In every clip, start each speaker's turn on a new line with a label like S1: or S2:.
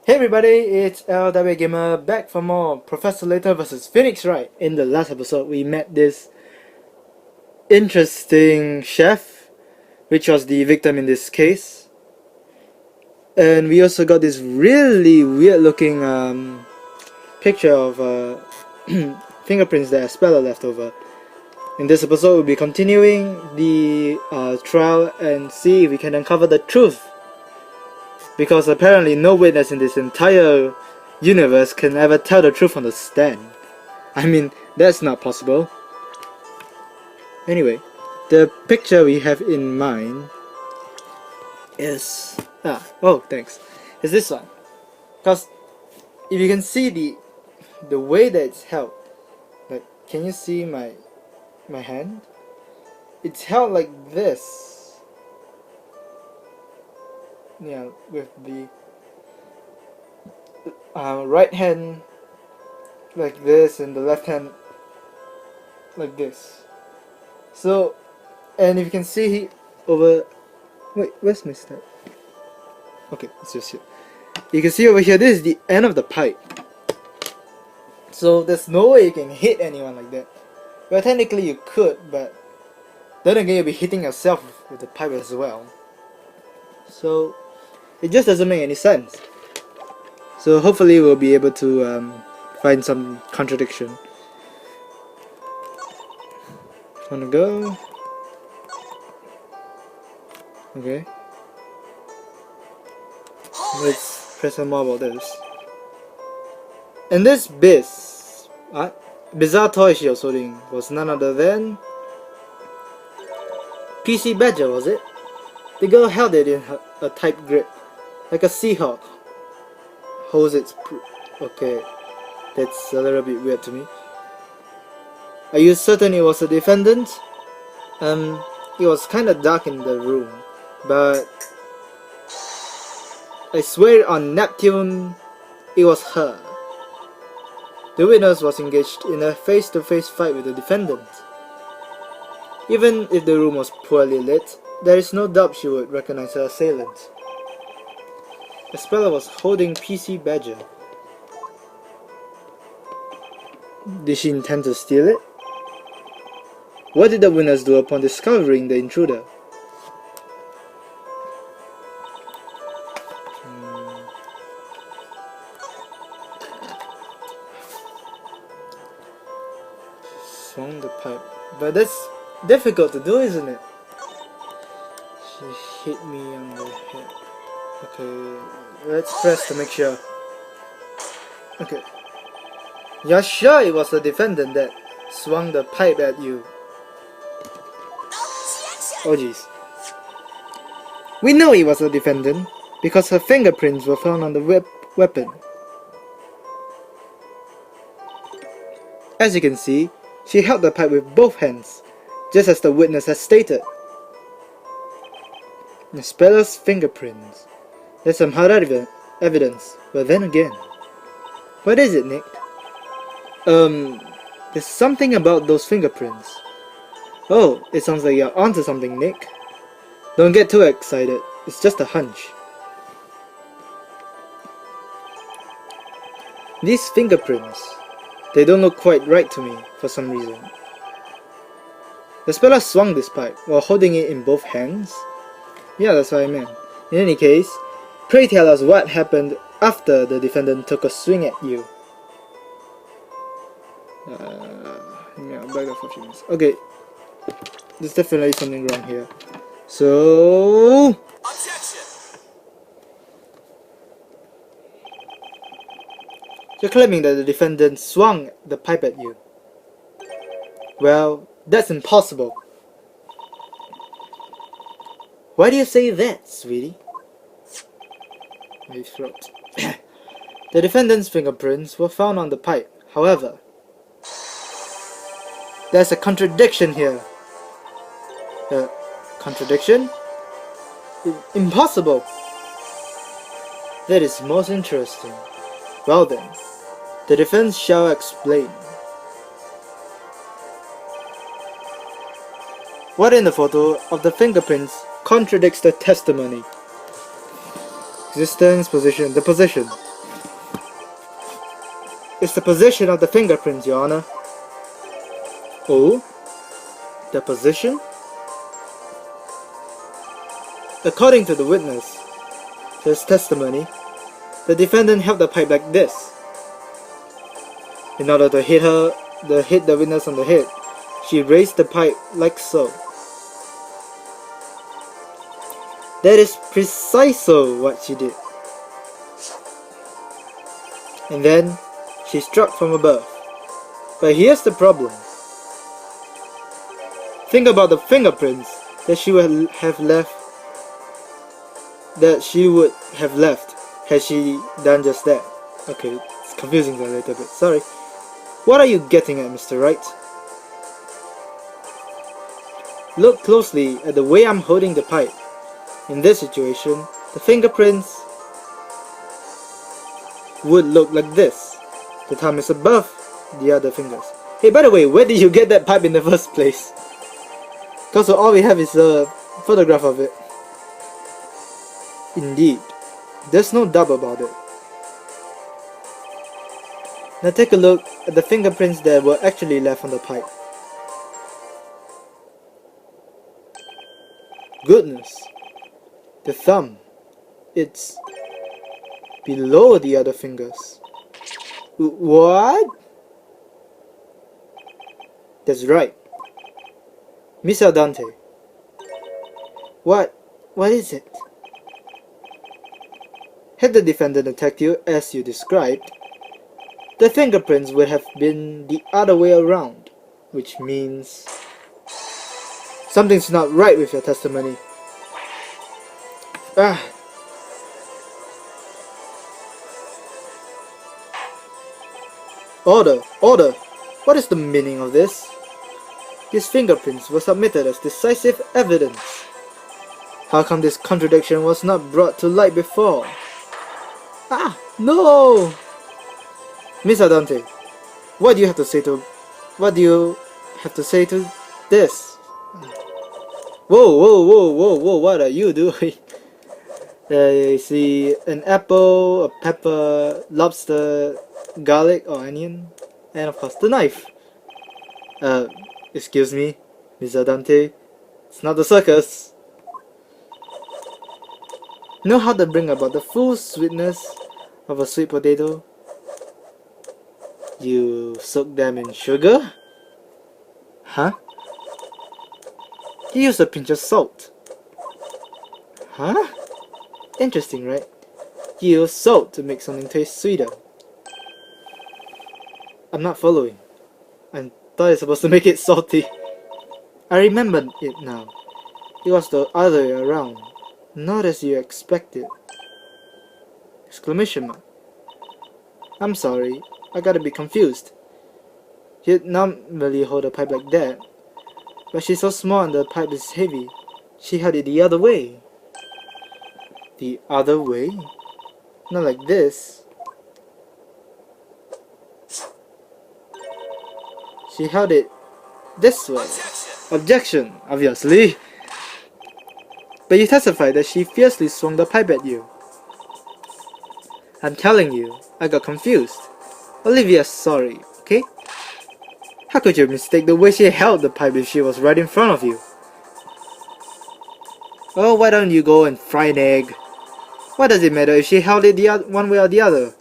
S1: Hey everybody, it's LW Gamer back for more Professor Layton vs Phoenix Wright. In the last episode, we met this interesting chef, which was the victim in this case. And we also got this really weird looking picture of fingerprints that a speller left over. In this episode, we'll be continuing the trial and see if we can uncover the truth. Because apparently no witness in this entire universe can ever tell the truth on the stand. I mean, that's not possible. Anyway, the picture we have in mind is... thanks. Is this one. Because if you can see the way that it's held, like, can you see my hand? It's held like this. Yeah, with the right hand like this and the left hand like this. So, and if you can see over... Wait, where's my step? Okay, it's just here. You can see over here, this is the end of the pipe. So there's no way you can hit anyone like that. Well, technically you could, but then again you'll be hitting yourself with the pipe as well. So it just doesn't make any sense. So hopefully we'll be able to find some contradiction. Wanna go? Okay. Let's press some more about this. And this bizarre toy she was holding was none other than PC Badger, was it? The girl held it in a tight grip, like a Seahawk holds its okay, that's a little bit weird to me. Are you certain it was a defendant? It was kinda dark in the room, but I swear on Neptune, it was her. The witness was engaged in a face-to-face fight with the defendant. Even if the room was poorly lit, there is no doubt she would recognize her assailant. The speller was holding PC Badger. Did she intend to steal it? What did the witness do upon discovering the intruder? Swung the pipe. But that's difficult to do, isn't it? She hit me on the head. Okay, let's press to make sure. Okay. You're sure it was the defendant that swung the pipe at you? Oh jeez. We know it was the defendant because her fingerprints were found on the weapon. As you can see, she held the pipe with both hands, just as the witness has stated. The speller's fingerprints. There's some hard evidence, but then again, what is it, Nick? There's something about those fingerprints. Oh, it sounds like you're onto something, Nick. Don't get too excited, it's just a hunch. These fingerprints, they don't look quite right to me for some reason. The speller swung this pipe while holding it in both hands. Yeah, that's what I meant. In any case, pray tell us what happened after the defendant took a swing at you. Yeah, I'll back up for a few minutes. Okay, there's definitely something wrong here. So... Objection! You're claiming that the defendant swung the pipe at you. Well, that's impossible. Why do you say that, sweetie? My throat. The defendant's fingerprints were found on the pipe. However, there's a contradiction here. Contradiction? Impossible! That is most interesting. Well then, the defense shall explain. What in the photo of the fingerprints contradicts the testimony? Existence, position, the position. is the position of the fingerprints, Your Honor. Oh? The position? According to the witness, his testimony, the defendant held the pipe like this. In order to hit the witness on the head, she raised the pipe like so. That is precisely what she did. And then she struck from above. But here's the problem. Think about the fingerprints that she would have left had she done just that. Okay, it's confusing a little bit. Sorry. What are you getting at, Mr. Wright? Look closely at the way I'm holding the pipe. In this situation, the fingerprints would look like this. The thumb is above the other fingers. Hey, by the way, where did you get that pipe in the first place? Because all we have is a photograph of it. Indeed, there's no doubt about it. Now take a look at the fingerprints that were actually left on the pipe. Goodness, the thumb, it's below the other fingers. What? That's right. Miss Aldante. What is it? Had the defendant attacked you as you described, the fingerprints would have been the other way around, which means something's not right with your testimony. Order! Order! What is the meaning of this? These fingerprints were submitted as decisive evidence. How come this contradiction was not brought to light before? No! Miss Aldante, what do you have to say to this? Whoa, what are you doing? I see an apple, a pepper, lobster, garlic or onion, and of course the knife. Excuse me, Miss Aldante, it's not the circus. Know how to bring about the full sweetness of a sweet potato? You soak them in sugar? Huh? You use a pinch of salt. Huh? Interesting, right? You use salt to make something taste sweeter. I'm not following. I thought it's supposed to make it salty. I remember it now. It was the other way around. Not as you expected. Exclamation mark. I'm sorry. I got a bit confused. You'd normally hold a pipe like that. But she's so small and the pipe is heavy. She held it the other way. The other way? Not like this. She held it this way. Objection, obviously. But you testified that she fiercely swung the pipe at you. I'm telling you, I got confused. Olivia's sorry, okay? How could you mistake the way she held the pipe if she was right in front of you? Oh, why don't you go and fry an egg? What does it matter if she held it one way or the other?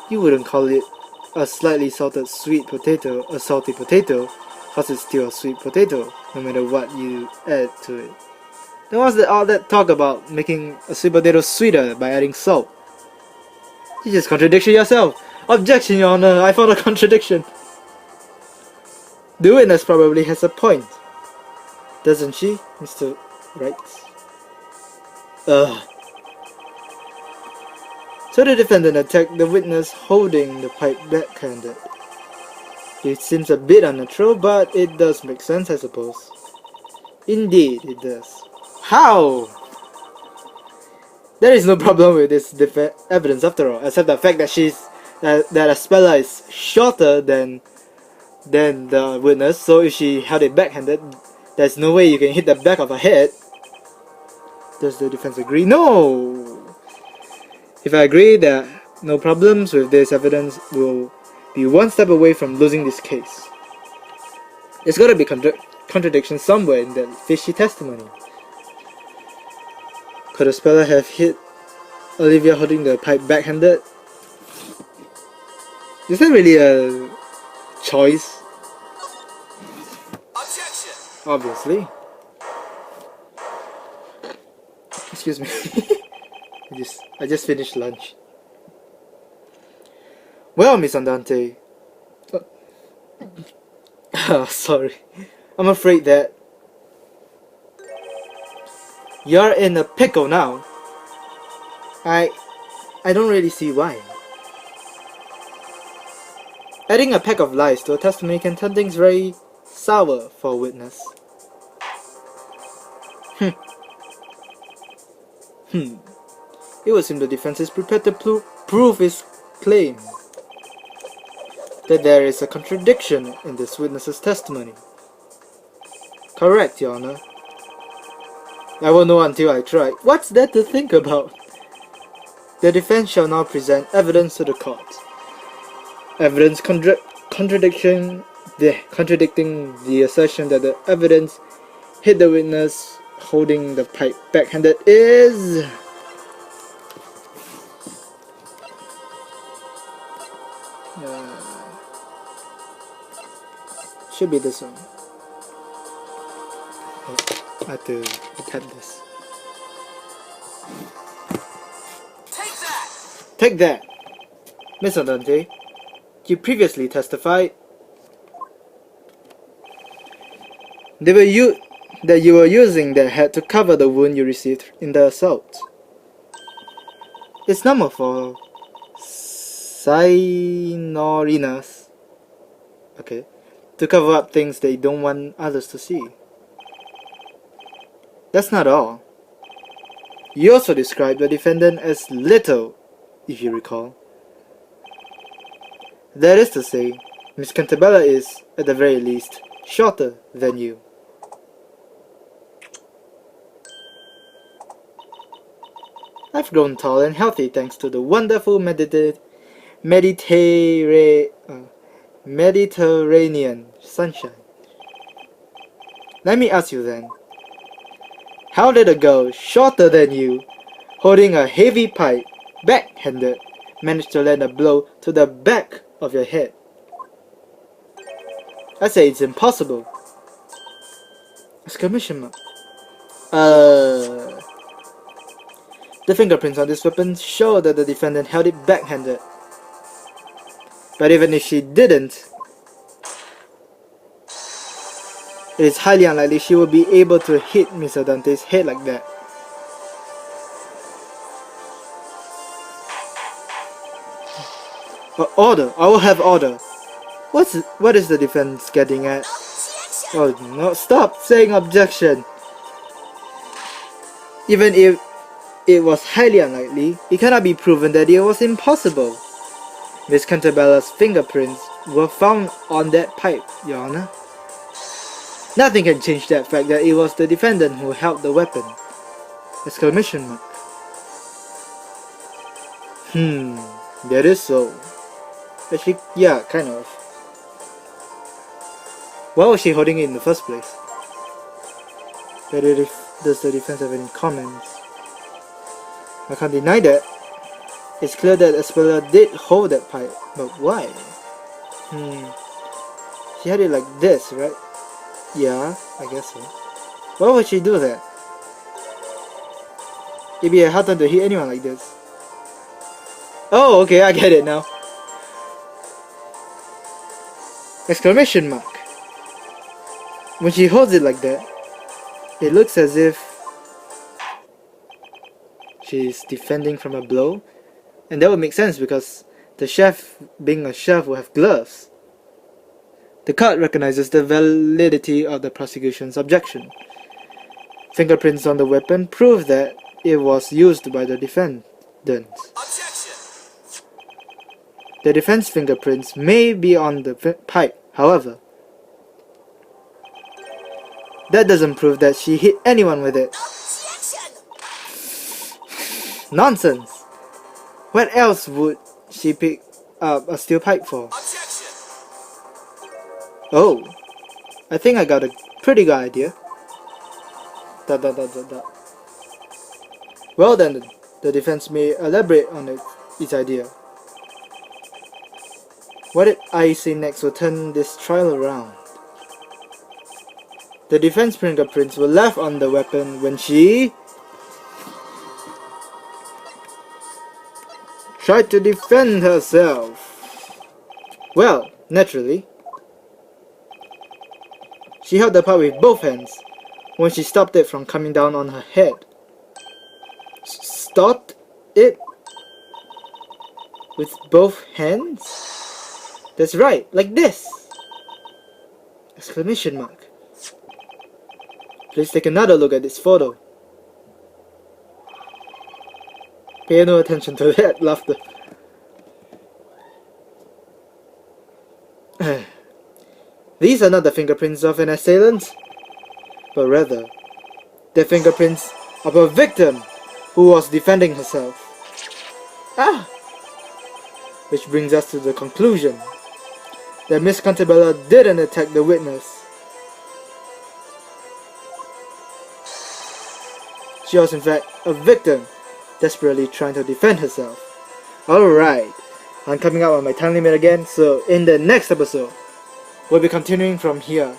S1: You wouldn't call it a slightly salted sweet potato a salty potato, cause it's still a sweet potato, no matter what you add to it. Then what's all that talk about making a sweet potato sweeter by adding salt? You just contradiction yourself. Objection, Your Honor, I found a contradiction. The witness probably has a point. Doesn't she, Mr. Wright? So the defendant attacked the witness holding the pipe backhanded. It seems a bit unnatural, but it does make sense, I suppose. Indeed, it does. How? There is no problem with this evidence after all, except the fact that that Aspella is shorter than the witness, so if she held it backhanded, there's no way you can hit the back of her head. Does the defense agree? No! If I agree that No problems with this evidence. We'll be one step away from losing this case. There's gotta be contradiction somewhere in that fishy testimony. Could a speller have hit Olivia holding the pipe backhanded? Is that really a choice?
S2: Objection!
S1: Obviously. Excuse me. I just finished lunch. Well, Miss Andante. Sorry. I'm afraid that you're in a pickle now. I don't really see why. Adding a pack of lies to a testimony can turn things very sour for a witness. It would seem the defense is prepared to prove its claim that there is a contradiction in this witness's testimony. Correct, Your Honor. I won't know until I try. What's there to think about? The defense shall now present evidence to the court. Evidence contradicting the assertion that the evidence hit the witness holding the pipe backhanded is... should be this one. Oh, I have to tap this.
S2: Take that!
S1: Take that! Miss Andante, you previously testified that you were using that hat to cover the wound you received in the assault. It's normal for Signorines, okay, to cover up things they don't want others to see. That's not all. You also described the defendant as little, if you recall. That is to say, Miss Cantabella is, at the very least, shorter than you. I've grown tall and healthy thanks to the wonderful Mediterranean sunshine. Let me ask you then, how did a girl shorter than you, holding a heavy pipe, backhanded, manage to land a blow to the back of your head? I say it's impossible. Exclamation mark. The fingerprints on this weapon show that the defendant held it backhanded. But even if she didn't, it is highly unlikely she would be able to hit Miss Dante's head like that. Order! I will have order! What is the defense getting at? Oh no, stop saying objection! Even if it was highly unlikely, it cannot be proven that it was impossible. Miss Cantabella's fingerprints were found on that pipe, Your Honor. Nothing can change that fact that it was the defendant who held the weapon. Exclamation mark. That is so. Actually, yeah, kind of. Why was she holding it in the first place? Does the defense have any comments? I can't deny that. It's clear that Espella did hold that pipe, but why? She had it like this, right? Yeah, I guess so. Why would she do that? It'd be a hard time to hit anyone like this. Oh, okay, I get it now. Exclamation mark. When she holds it like that, it looks as if she's defending from a blow, and that would make sense because the chef, being a chef, will have gloves. The court recognizes the validity of the prosecution's objection. Fingerprints on the weapon prove that it was used by the defendant.
S2: Objection!
S1: The defense fingerprints may be on the pipe, however. That doesn't prove that she hit anyone with it.
S2: Objection!
S1: Nonsense! What else would she picked up a steel pipe for?
S2: Objection!
S1: Oh, I think I got a pretty good idea. Dot, dot, dot, dot, dot. Well then, the defense may elaborate on its idea. What did I say next will turn this trial around? The defense fingerprints were left on the weapon when she tried to defend herself. Well, naturally, she held the pipe with both hands when she stopped it from coming down on her head. Stopped it with both hands? That's right, like this! Exclamation mark. Please take another look at this photo. Pay no attention to that laughter. These are not the fingerprints of an assailant, but rather the fingerprints of a victim who was defending herself. Which brings us to the conclusion that Miss Cantabella didn't attack the witness. She was in fact a victim, desperately trying to defend herself. Alright, I'm coming out on my time limit again, so in the next episode, we'll be continuing from here.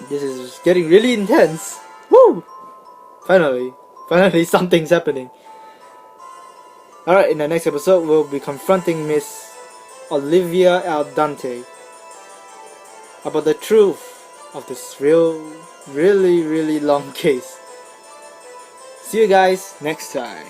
S1: This is getting really intense. Woo! Finally something's happening. Alright, in the next episode, we'll be confronting Miss Olivia Aldante about the truth of this really long case. See you guys next time.